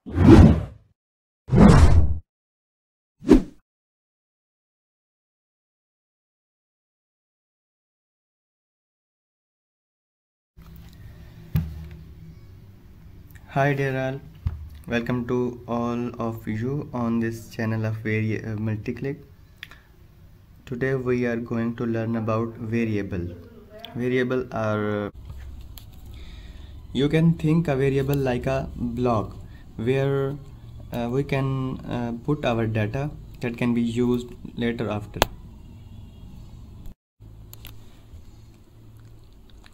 Hi dear all, welcome to all of you on this channel of Multiclick. Today we are going to learn about variable. Variable are, you can think a variable like a block where we can put our data that can be used later after.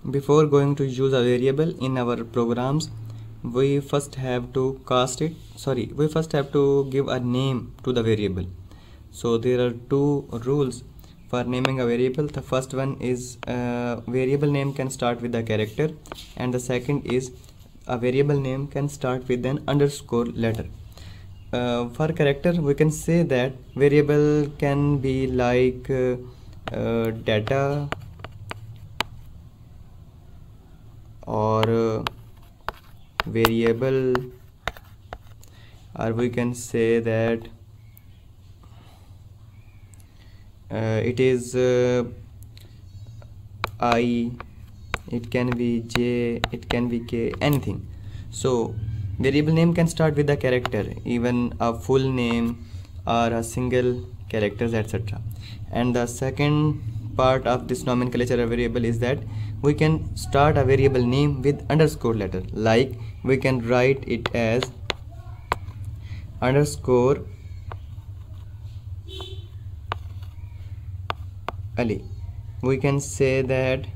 Before going to use a variable in our programs, we first have to we first have to give a name to the variable. So there are two rules for naming a variable. The first one is variable name can start with a character, and the second is a variable name can start with an underscore letter. For character, we can say that variable can be like data or variable, or we can say that it is I, it can be J, it can be K, anything. So variable name can start with a character, even a full name or a single characters, etc. And the second part of this nomenclature of variable is that we can start a variable name with underscore letter, like we can write it as underscore Ali. We can say that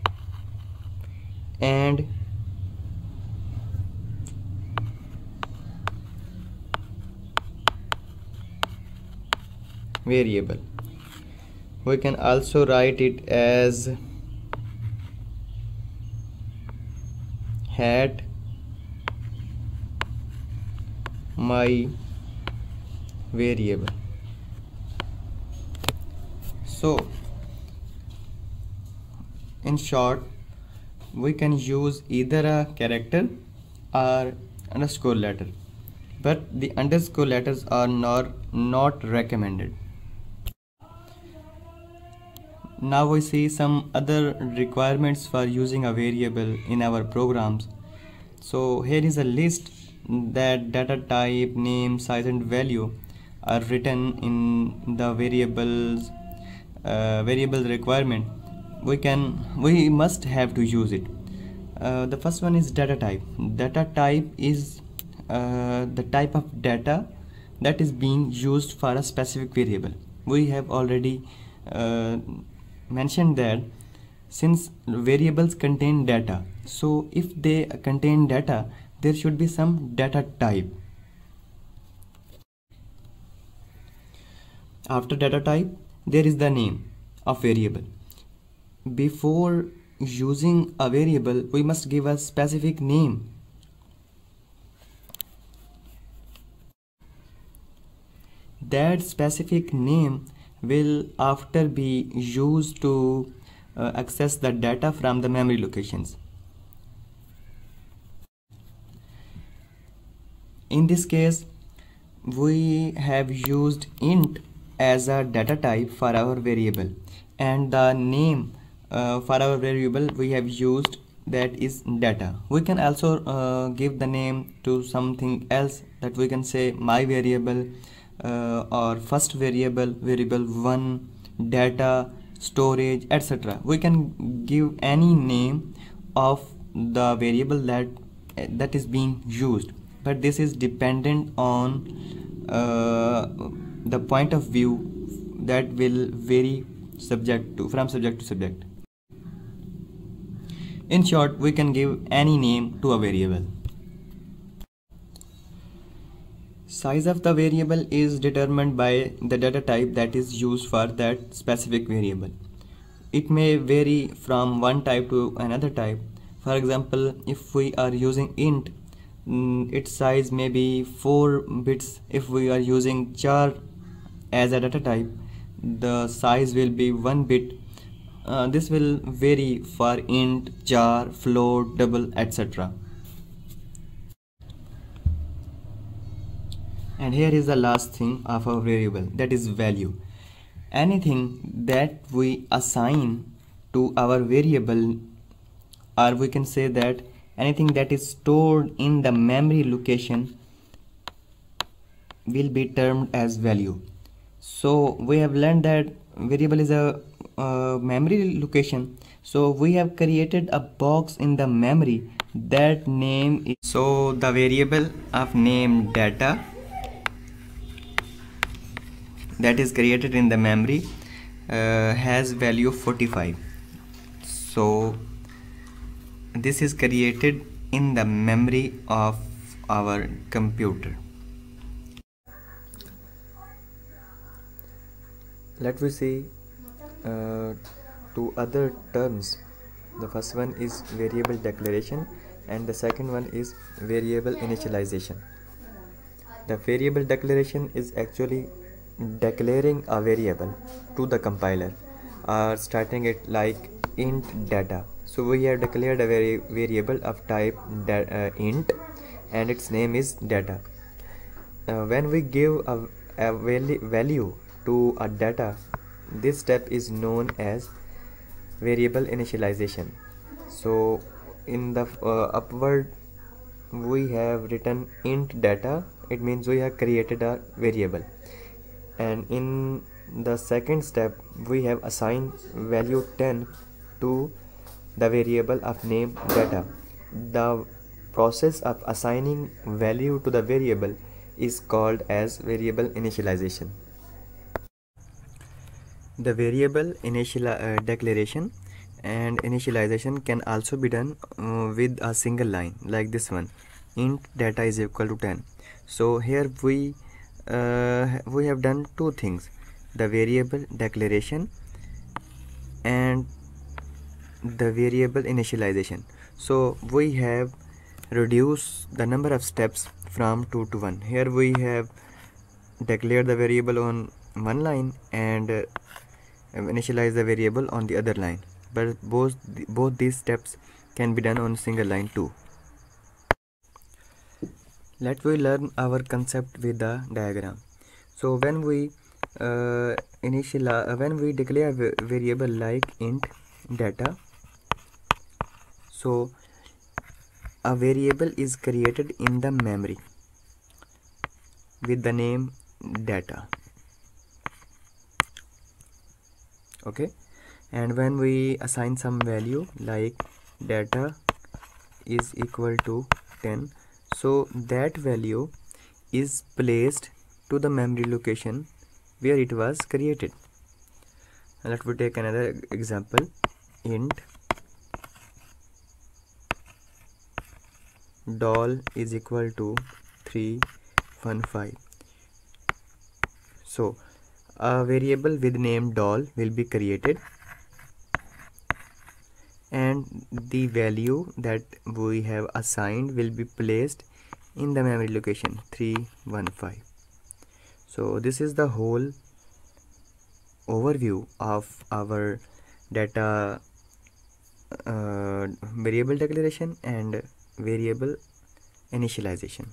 and variable. We can also write it as hat my variable. So in short, we can use either a character or underscore letter, but the underscore letters are not recommended. Now we see some other requirements for using a variable in our programs. So here is a list that data type, name, size and value are written in the variable requirement. We must have to use it. The first one is data type. Data type is the type of data that is being used for a specific variable. We have already mentioned that since variables contain data, so if they contain data, there should be some data type. After data type, there is the name of variable. Before using a variable, we must give a specific name. That specific name will after be used to access the data from the memory locations. In this case, we have used int as a data type for our variable, and the name for our variable we have used that is data. We can also give the name to something else, that we can say my variable or first variable, variable 1, data, storage, etc. We can give any name of the variable that is being used, but this is dependent on the point of view that will vary from subject to subject. In short, we can give any name to a variable. Size of the variable is determined by the data type that is used for that specific variable. It may vary from one type to another type. For example, if we are using int, its size may be 4 bits. If we are using char as a data type, the size will be 1 bit. This will vary for int, char, float, double, etc. And here is the last thing of our variable, that is value. Anything that we assign to our variable, or we can say that anything that is stored in the memory location will be termed as value. So we have learned that variable is a memory location. So we have created a box in the memory that name is, so the variable of name data that is created in the memory has value 45. So this is created in the memory of our computer. Let me see two other terms. The first one is variable declaration and the second one is variable initialization. The variable declaration is actually declaring a variable to the compiler, starting it like int data. So we have declared a variable of type int and its name is data. When we give a value to a data, this step is known as variable initialization. So in the upward we have written int data, it means we have created a variable, and in the second step we have assigned value 10 to the variable of name data. The process of assigning value to the variable is called as variable initialization. The variable declaration and initialization can also be done with a single line like this one, int data is equal to 10. So here we have done two things, the variable declaration and the variable initialization. So we have reduced the number of steps from 2 to 1. Here we have declared the variable on one line and initialize the variable on the other line, but both these steps can be done on single line too. Let we learn our concept with the diagram. So when we when we declare a variable like int data, so a variable is created in the memory with the name data. Okay, and when we assign some value like data is equal to 10, so that value is placed to the memory location where it was created. And let me take another example, int doll is equal to 315. So a variable with name doll will be created and the value that we have assigned will be placed in the memory location 315. So this is the whole overview of our data variable declaration and variable initialization.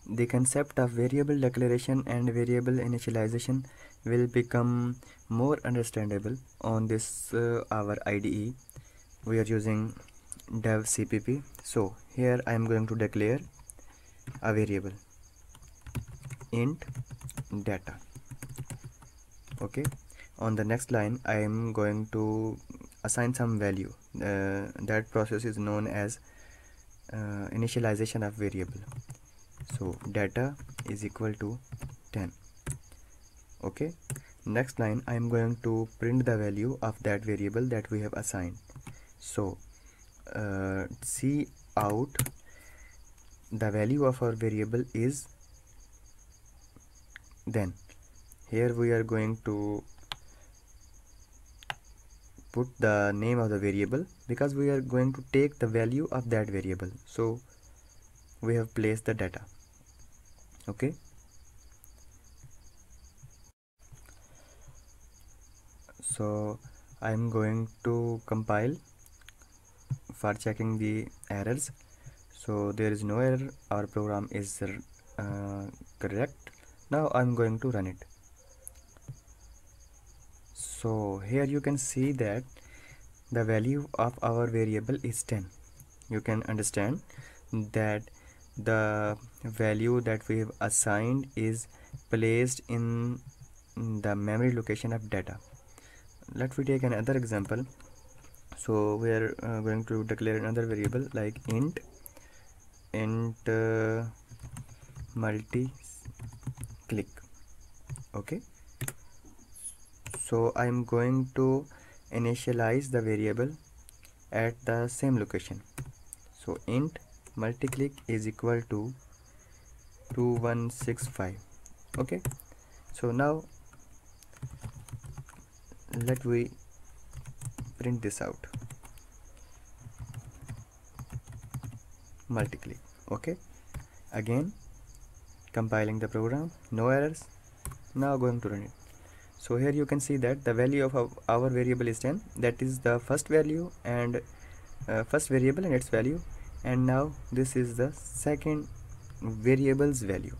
The concept of variable declaration and variable initialization will become more understandable on this our IDE. We are using dev cpp. So here I am going to declare a variable int data. Okay, on the next line I am going to assign some value. That process is known as initialization of variable. So data is equal to 10. Okay, next line I am going to print the value of that variable that we have assigned. So see out the value of our variable is, then here we are going to put the name of the variable because we are going to take the value of that variable. So we have placed the data. Okay, so I am going to compile for checking the errors. So there is no error, our program is correct. Now I'm going to run it. So here you can see that the value of our variable is 10. You can understand that the value that we have assigned is placed in the memory location of data. Let me take another example. So we are going to declare another variable like int multi click. Okay, so I'm going to initialize the variable at the same location. So int multi-click is equal to 2165. Okay, so now let we print this out. Multi-click. Okay, again compiling the program, no errors. Now going to run it. So here you can see that the value of our variable is 10. That is the first value and first variable and its value, and now this is the second variable's value.